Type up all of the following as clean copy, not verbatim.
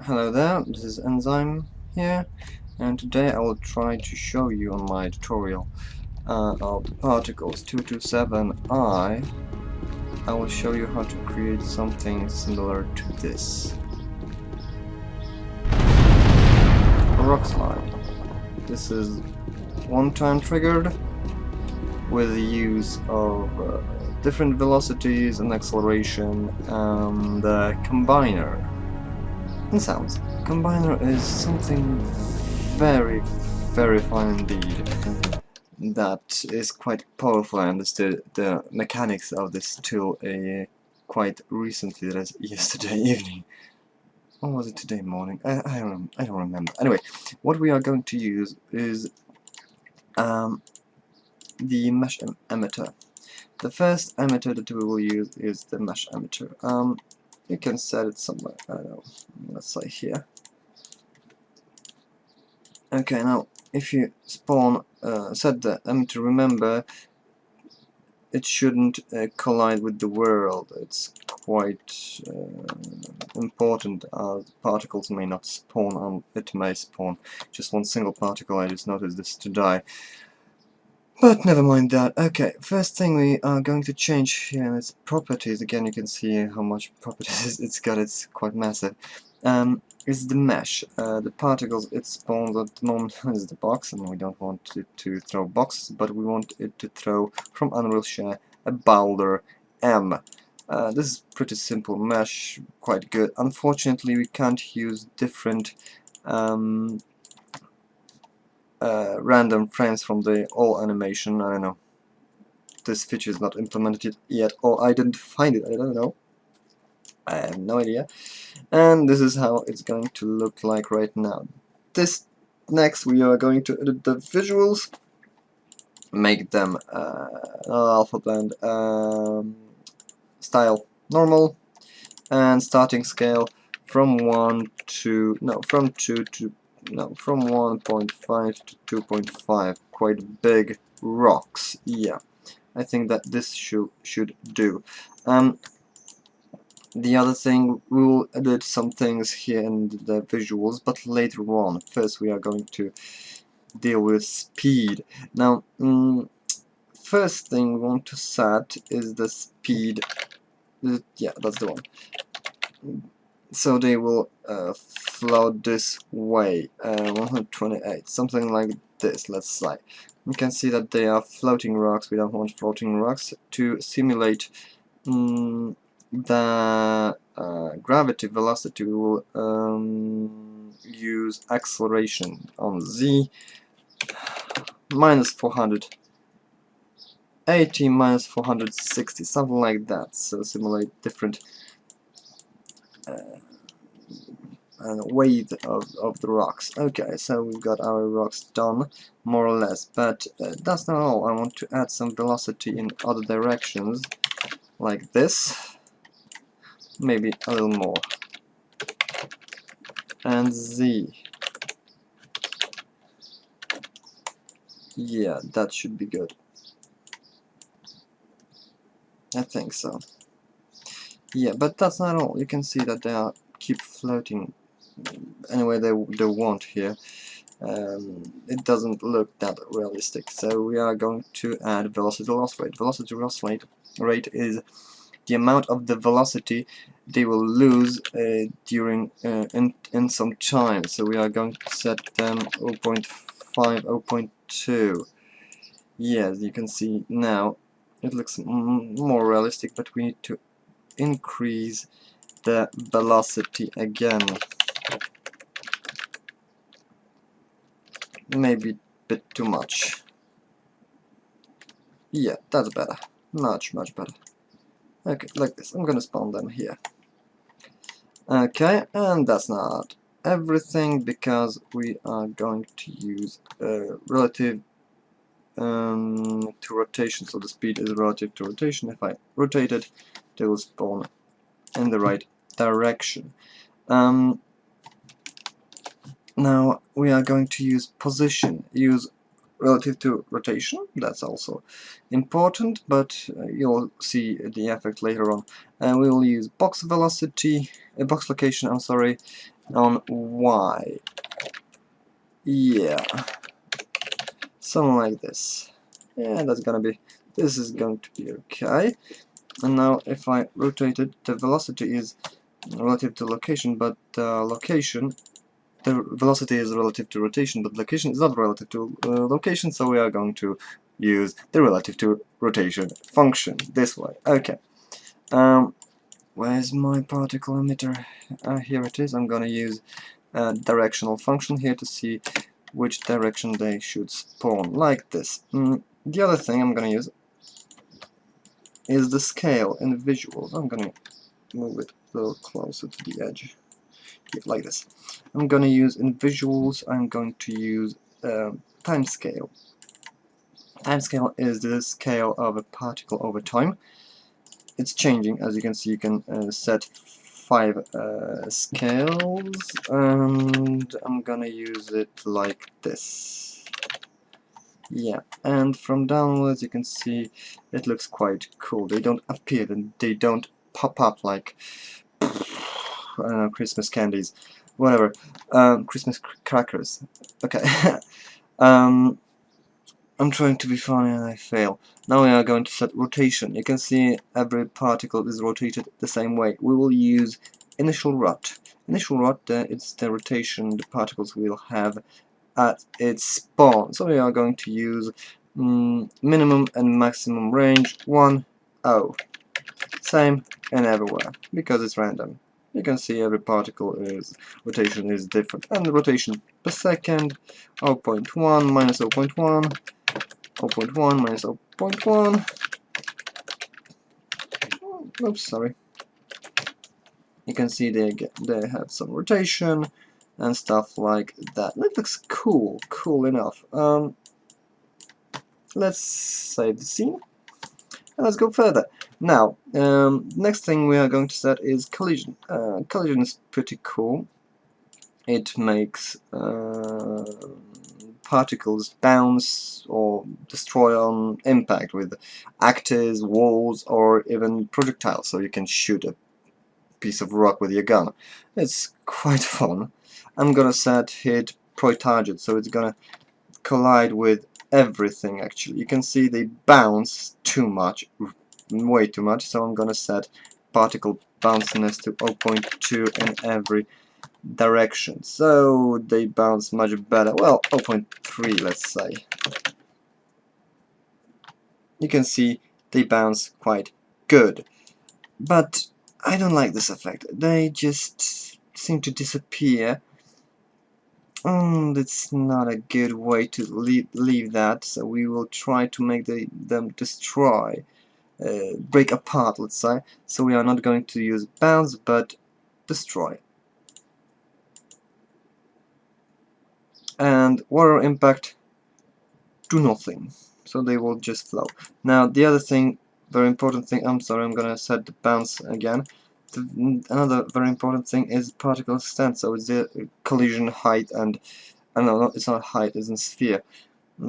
Hello there, this is Enzyme here, and today I will try to show you on my tutorial of the particles 227i. I will show you how to create something similar to this. A Rockslide. This is one-time triggered with the use of different velocities and acceleration and the combiner. And sounds. Combiner is something very fine indeed. That is quite powerful. I understood the mechanics of this tool quite recently, that is yesterday evening. Or was it today morning? I don't remember. Anyway, what we are going to use is the mesh emitter. The first emitter that we will use is the mesh emitter. You can set it somewhere, I don't know, let's say here. Okay, now if you spawn, set the emitter, remember it shouldn't collide with the world. It's quite important, particles may not spawn on, it may spawn just one single particle. I just noticed this to die. But never mind that. Okay, first thing we are going to change here in its properties. Again, you can see how much properties it's got. It's quite massive. Is the mesh. The particles it spawns at the moment is the box, and we don't want it to throw boxes, but we want it to throw from Unreal Share a boulder M. This is pretty simple mesh, quite good. Unfortunately, we can't use different random frames from the all animation. I don't know. This feature is not implemented yet, or I didn't find it. I don't know. I have no idea. And this is how it's going to look like right now. Next we are going to edit the visuals, make them alpha blend style normal, and starting scale from 1.5 to 2.5. Quite big rocks. Yeah, I think that this should do. The other thing, we will edit some things here in the visuals, but later on. First we are going to deal with speed. Now, first thing we want to set is the speed. Yeah, that's the one. So they will float this way, 128, something like this, let's say. You can see that they are floating rocks. We don't want floating rocks. To simulate the gravity velocity, we will use acceleration on Z minus 480 minus 460, something like that. So simulate different weight of the rocks. Okay, so we've got our rocks done, more or less, but that's not all. I want to add some velocity in other directions, like this, maybe a little more, and Z. Yeah, that should be good. I think so. Yeah, but that's not all. You can see that they are keep floating anyway they want here. It doesn't look that realistic, so we are going to add velocity loss rate. Velocity loss rate is the amount of the velocity they will lose during in some time. So we are going to set them 0.5, 0.2. Yes, you can see now it looks more realistic, but we need to increase the velocity again. Maybe a bit too much. Yeah, that's better. Much better. Okay, like this. I'm gonna spawn them here. Okay, and that's not everything, because we are going to use relative to rotation. So the speed is relative to rotation. If I rotate it, they will spawn in the right direction. Now we are going to use position. Use relative to rotation. That's also important, but you'll see the effect later on. And we will use box velocity, box location, I'm sorry, on Y. Yeah, something like this. Yeah, this is going to be okay. And now if I rotate it, the velocity is relative to location, but the velocity is relative to rotation, but location is not relative to location, so we are going to use the relative to rotation function this way. Okay. Where's my particle emitter? Here it is. I'm gonna use a directional function here to see which direction they should spawn, like this. The other thing I'm gonna use is the scale in visuals. I'm gonna move it a little closer to the edge. Like this. I'm gonna use in visuals, I'm going to use time scale. Time scale is the scale of a particle over time. It's changing, as you can see. You can set 5 scales, and I'm gonna use it like this. Yeah, and from downwards you can see it looks quite cool. They don't appear and they don't pop up like I don't know, Christmas candies, whatever, Christmas crackers. Okay. I'm trying to be funny and I fail. Now we are going to set rotation. You can see every particle is rotated the same way. We will use initial rot. Initial rot, it's the rotation the particles will have at its spawn. So we are going to use minimum and maximum range 1, 0. Same and everywhere, because it's random. You can see every particle rotation is different, and the rotation per second 0.1 minus 0.1, 0.1 minus 0.1. Oops, sorry. You can see they have some rotation and stuff like that. That looks cool enough. Let's save the scene. Let's go further. Now, next thing we are going to set is collision. Collision is pretty cool. It makes particles bounce or destroy on impact with actors, walls, or even projectiles, so you can shoot a piece of rock with your gun. It's quite fun. I'm gonna set hit pro-target, so it's gonna collide with everything. Actually, you can see they bounce too much, way too much, so I'm gonna set particle bounciness to 0.2 in every direction, so they bounce much better. Well, 0.3, let's say. You can see they bounce quite good, but I don't like this effect. They just seem to disappear. It's not a good way to leave that, so we will try to make them destroy, break apart, let's say. So we are not going to use bounce, but destroy. And water impact, do nothing, so they will just flow. Now the other thing, very important thing, I'm sorry, I'm gonna set the bounce again. Another very important thing is particle extent, so it's the collision height and no, it's not height, it's in sphere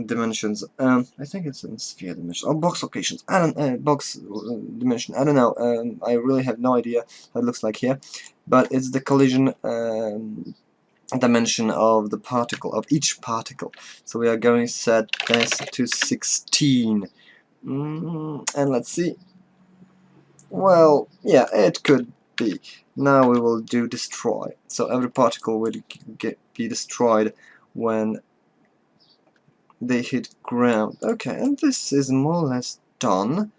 dimensions. I think it's in sphere dimensions or box locations. I don't box dimension. I don't know. I really have no idea how it looks like here, but it's the collision dimension of the particle, of each particle. So we are going to set this to 16. And let's see. Well, yeah, it could be. Now we will do destroy. So every particle would be destroyed when they hit ground. Okay, and this is more or less done.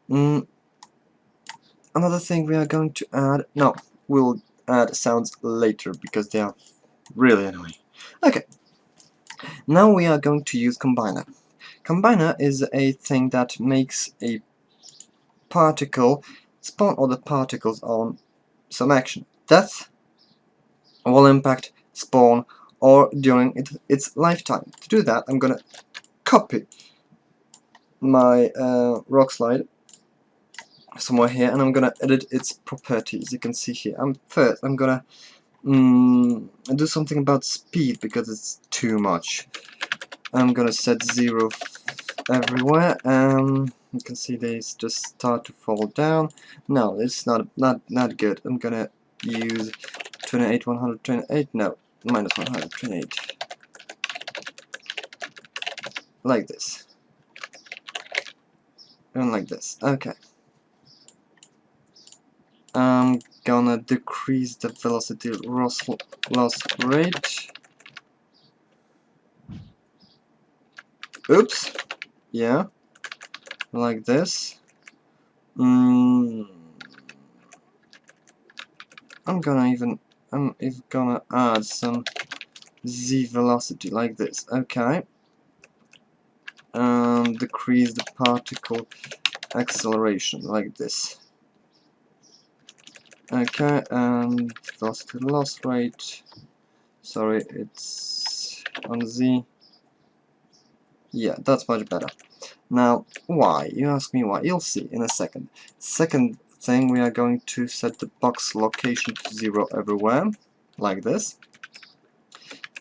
Another thing we are going to add. No, we'll add sounds later because they are really annoying. Okay, now we are going to use combiner. Combiner is a thing that makes a particle spawn other particles on some action. Death, wall impact, spawn, or during its lifetime. To do that, I'm gonna copy my Rockslide somewhere here, and I'm gonna edit its properties. You can see here. First, I'm gonna do something about speed because it's too much. I'm gonna set 0 everywhere. You can see these just start to fall down. No, it's not good. I'm gonna use 28 128. No, minus 128. Like this. And like this. Okay. I'm gonna decrease the velocity loss rate. Oops. Yeah. Like this. I'm even gonna add some Z velocity like this. Okay. Decrease the particle acceleration like this. Okay, and velocity loss rate. Sorry, it's on Z. Yeah, that's much better. Now, why? You ask me why. You'll see in a second. Second thing, we are going to set the box location to 0 everywhere, like this.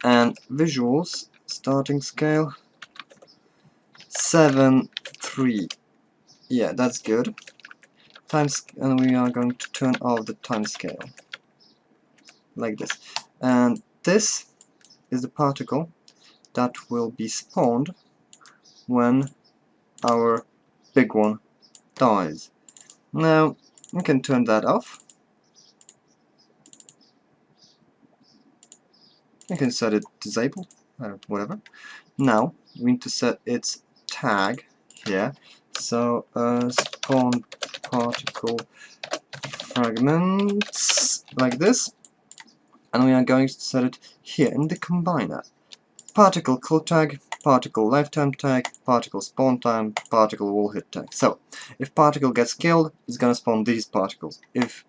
And visuals, starting scale, 7, 3. Yeah, that's good. And we are going to turn off the time scale, like this. And this is the particle that will be spawned when our big one dies. Now, we can turn that off. You can set it disabled, whatever. Now, we need to set its tag here. So, spawn particle fragments, like this. And we are going to set it here in the combiner. Particle kill tag, particle lifetime tag, particle spawn time, particle wall hit tag. So, if particle gets killed, it's gonna spawn these particles. If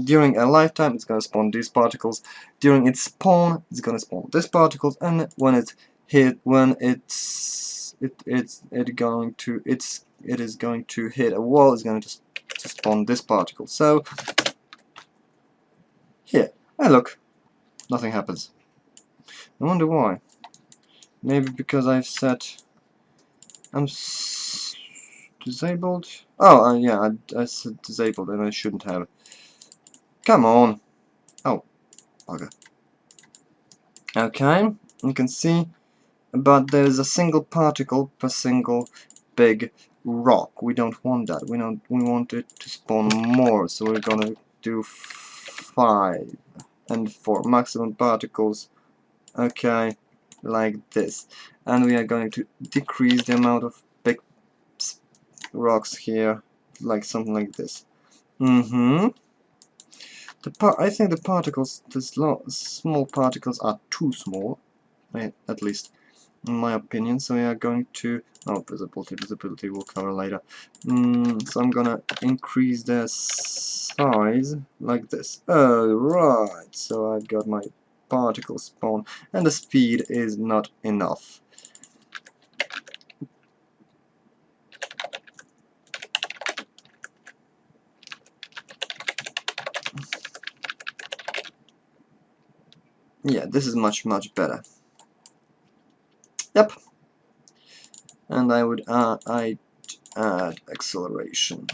during a lifetime, it's gonna spawn these particles. During its spawn, it's gonna spawn these particles, and when it hit, when it is going to hit a wall, it's going to spawn this particle. So here, hey look, nothing happens. I wonder why. Maybe because I've set disabled. Oh, yeah, I said disabled and I shouldn't have. Come on. Oh, bugger. Okay, you can see, but there's a single particle per single big rock. We don't want that. We want it to spawn more, so we're gonna do 5 and 4 maximum particles. Okay, like this, and we are going to decrease the amount of big rocks here, like something like this. I think the particles, small particles, are too small, at least in my opinion. So we are going to, oh, visibility will cover later. So I'm gonna increase their size like this. Oh, right. So I've got my particle spawn, and the speed is not enough. Yeah, this is much better. Yep. And I'd add acceleration.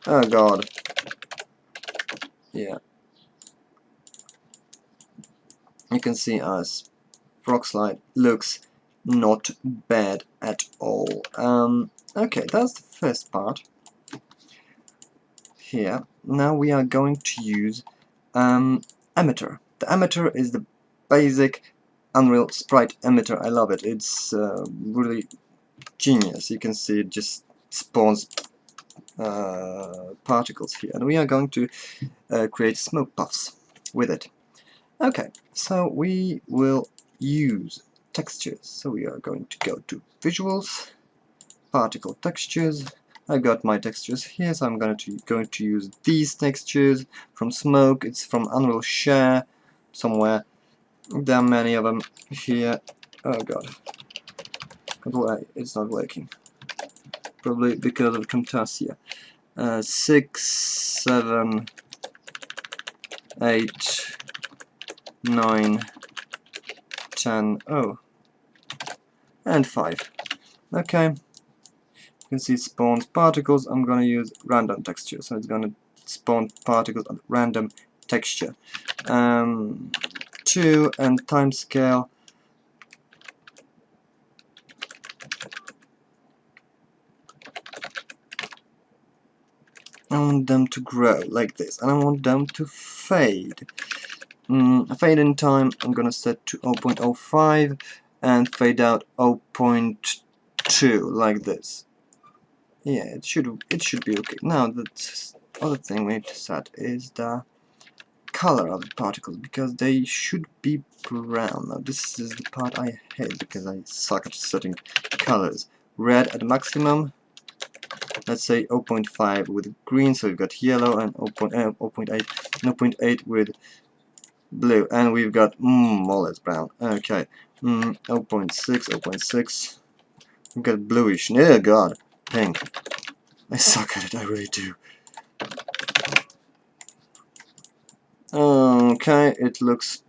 Oh god. Yeah. You can see as Rockslide looks not bad at all. Okay, that's the first part. Here. Now we are going to use emitter. The emitter is the basic Unreal sprite emitter. I love it. It's really genius. You can see it just spawns particles here, and we are going to create smoke puffs with it. Okay, so we will use textures. So we are going to go to visuals, particle textures. I've got my textures here, so I'm going to use these textures from smoke. It's from Unreal Share somewhere. There are many of them here. Oh god, it's not working. Probably because of Camtasia. 6, 7, 8, 9, 10. Oh, and 5. Okay, you can see it spawns particles. I'm gonna use random texture, so it's gonna spawn particles at random texture. 2 and time scale. I want them to grow like this, and I want them to fade. Fade in time I'm gonna set to 0.05 and fade out 0.2 like this. Yeah, it should be okay. Now the other thing we need to set is the color of the particles, because they should be brown. Now this is the part I hate because I suck at setting colors. Red at maximum. Let's say 0.5 with green, so we've got yellow, and 0.8 with blue, and we've got more or less brown. Okay, 0.6, 0.6. We've got bluish. Yeah, God, pink. I suck at it, I really do. Okay, it looks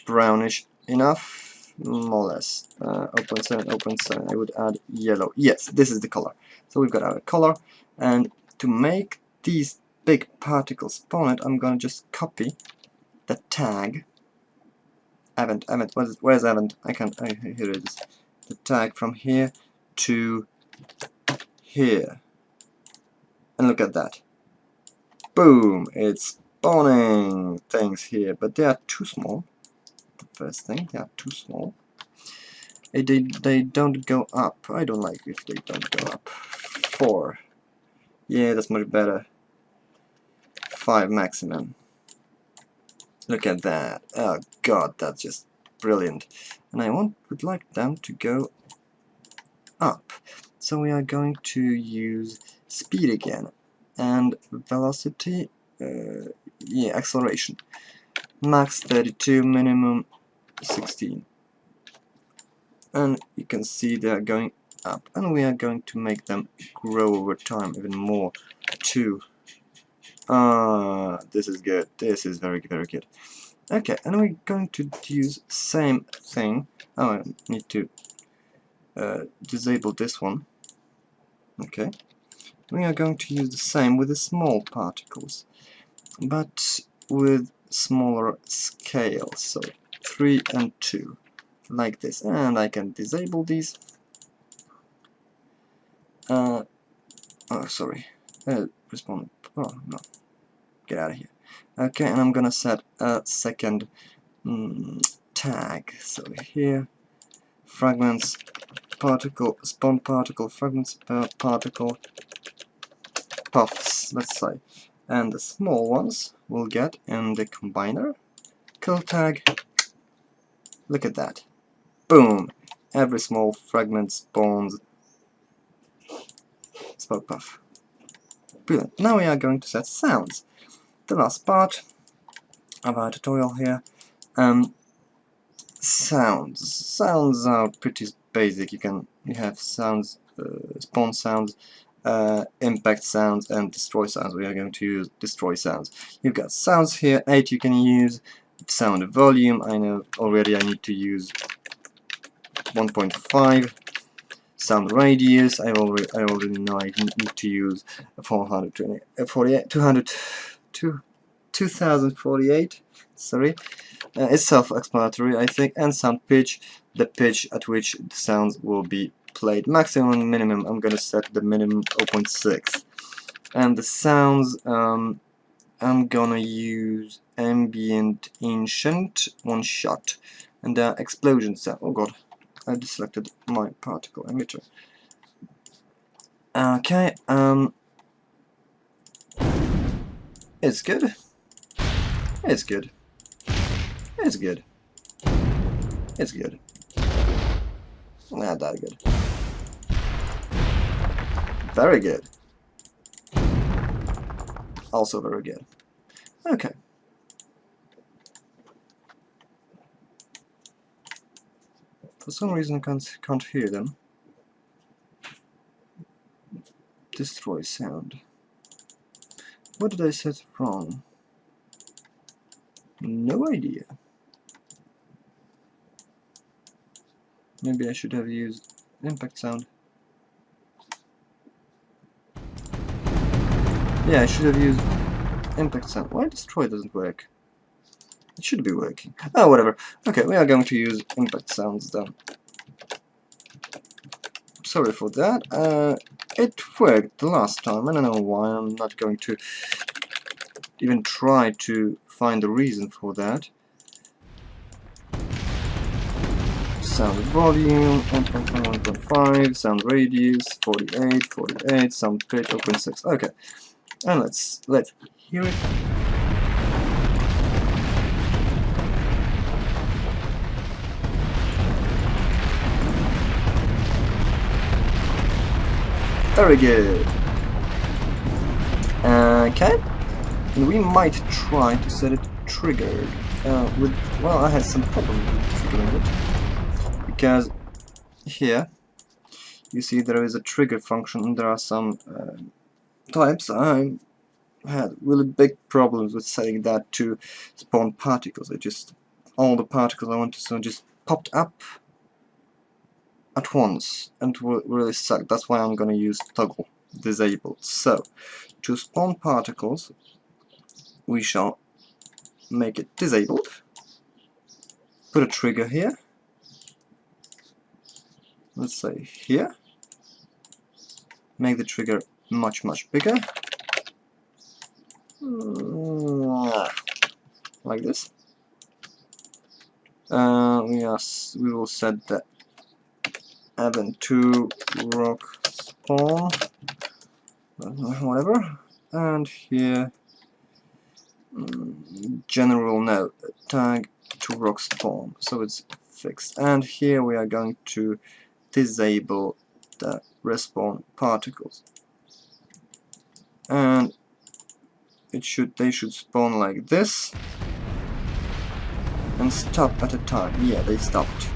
brownish enough, more or less. 0.7, 0.7. I would add yellow. Yes, this is the color. So we've got our color, and to make these big particles spawn it, I'm gonna just copy the tag. Event. Where's event? Here it is. The tag from here to here. And look at that. Boom! It's spawning things here, but they are too small. The first thing, they are too small. They don't go up. I don't like if they don't go up. 4. Yeah, that's much better. 5 maximum. Look at that. Oh God, that's just brilliant. And I would like them to go up. So we are going to use speed again, and velocity, yeah, acceleration. Max 32, minimum 16. And you can see they are going up, and we are going to make them grow over time even more too. This is good. This is very, very good. Okay, and we're going to use same thing. Oh, I need to disable this one. Okay. We are going to use the same with the small particles, but with smaller scale, so 3 and 2, like this. And I can disable these. Oh, sorry. Respond. Oh, no. Get out of here. Okay, and I'm gonna set a second tag. So here, fragments, particle, spawn particle, fragments, particle, puffs, let's say. And the small ones will get in the combiner. Kill tag. Look at that. Boom! Every small fragment spawns smoke puff. Brilliant. Now we are going to set sounds. The last part of our tutorial here. Sounds. Sounds are pretty basic. You have sounds, spawn sounds, impact sounds, and destroy sounds. We are going to use destroy sounds. You've got sounds here, 8 you can use. Sound volume, I know already I need to use 1.5. Sound radius, I already know I need to use 2048. Sorry, it's self-explanatory, I think. And sound pitch, the pitch at which the sounds will be played. Maximum and minimum, I'm gonna set the minimum 0.6. And the sounds, I'm gonna use ambient ancient one shot, and explosion sound. Oh God, I deselected my particle emitter. Okay, it's good. It's good. It's good. It's good. Not that good. Very good. Also very good. Okay. For some reason I can't hear them. Destroy sound. What did I set wrong? No idea. Maybe I should have used impact sound. Yeah, I should have used impact sound. Why destroy doesn't work? It should be working. Oh, whatever. Okay, we are going to use impact sounds then. Sorry for that. It worked the last time. I don't know why. I'm not going to even try to find the reason for that. Sound volume 1.5, sound radius 48, sound pitch 0.6. Okay, and let's hear it. Very good. Okay, and we might try to set it triggered. Well, I had some problem with triggering it, because here you see there is a trigger function and there are some types. I had really big problems with setting that to spawn particles. All the particles I wanted to spawn just popped up at once and really sucked. That's why I'm gonna use toggle disabled. So to spawn particles we shall make it disabled, put a trigger here, let's say here, make the trigger much bigger, like this. We will set the event to rock spawn, whatever, and here general node tag to rock spawn, so it's fixed. And here we are going to disable the respawn particles, and they should spawn like this and stop at a time. Yeah, they stopped.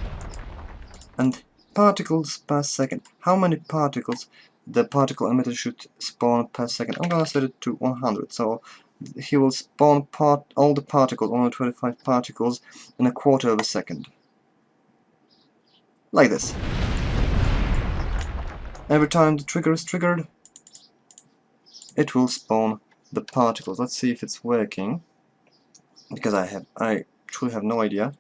And particles per second. How many particles the particle emitter should spawn per second? I'm gonna set it to 100. So he will spawn all the particles, only 25 particles, in a quarter of a second. Like this. Every time the trigger is triggered, it will spawn the particles. Let's see if it's working, because I truly have no idea.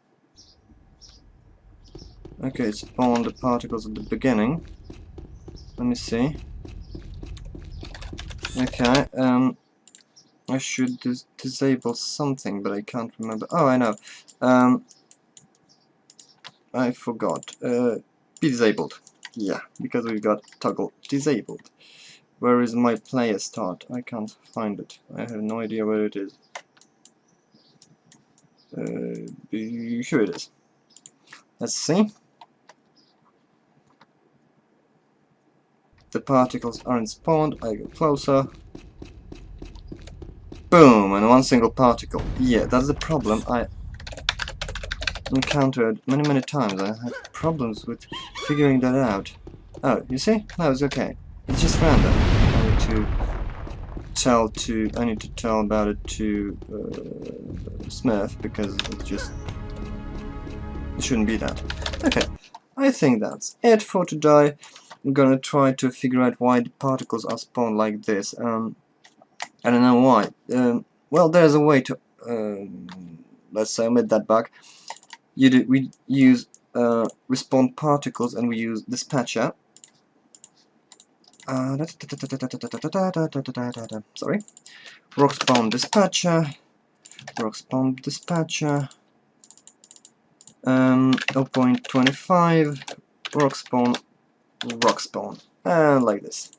Okay, it spawned the particles at the beginning. Let me see. Okay, I should disable something, but I can't remember. Oh, I know. I forgot. Be disabled. Yeah, because we've got toggle disabled. Where is my player start? I can't find it. I have no idea where it is. Here it is. Let's see. The particles aren't spawned. I go closer. Boom! And one single particle. Yeah, that's the problem I encountered many times. I had problems with figuring that out. Oh, you see? No, it's okay. It's just random. I need to tell about it to Smurf, because it shouldn't be that. Okay, I think that's it for today. I'm gonna try to figure out why the particles are spawned like this. I don't know why. Well, there's a way to let's say omit that bug. We use respawn particles, and we use dispatcher. Sorry. Rock spawn dispatcher. 0.25 rock spawn, and like this.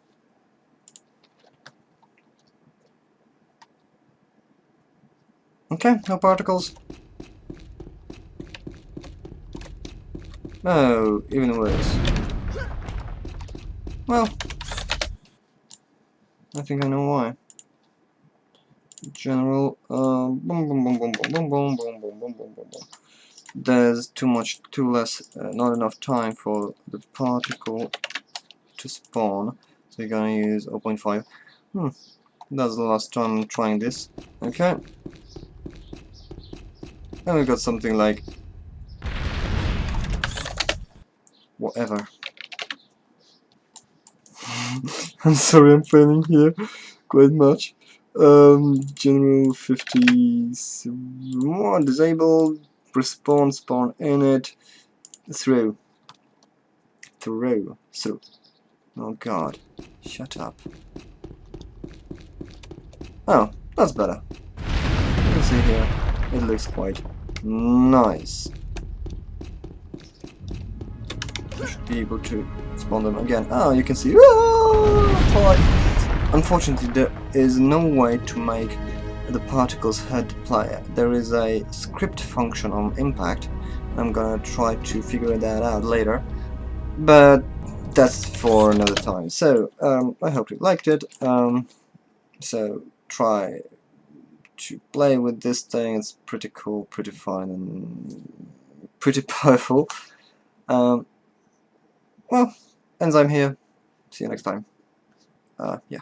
Okay, no particles. Oh, even worse. Well, I think I know why. General, boom, boom, boom, boom, boom, boom, boom, boom, boom, boom, boom, boom. There's not enough time for the particle to spawn, so you're gonna use 0.5. That's the last time I'm trying this. Okay. And we got something like whatever. I'm sorry, I'm failing here quite much. General 50 more disabled. Respawn, spawn init. Through. Oh god. Shut up. Oh, that's better. You can see here, it looks quite nice. You should be able to spawn them again. Oh, you can see. Unfortunately, there is no way to make the particles head player. There is a script function on impact. I'm gonna try to figure that out later, but that's for another time. So I hope you liked it. So try to play with this thing. It's pretty cool, pretty fun, and pretty powerful. Well, Enzyme here. See you next time. Yeah.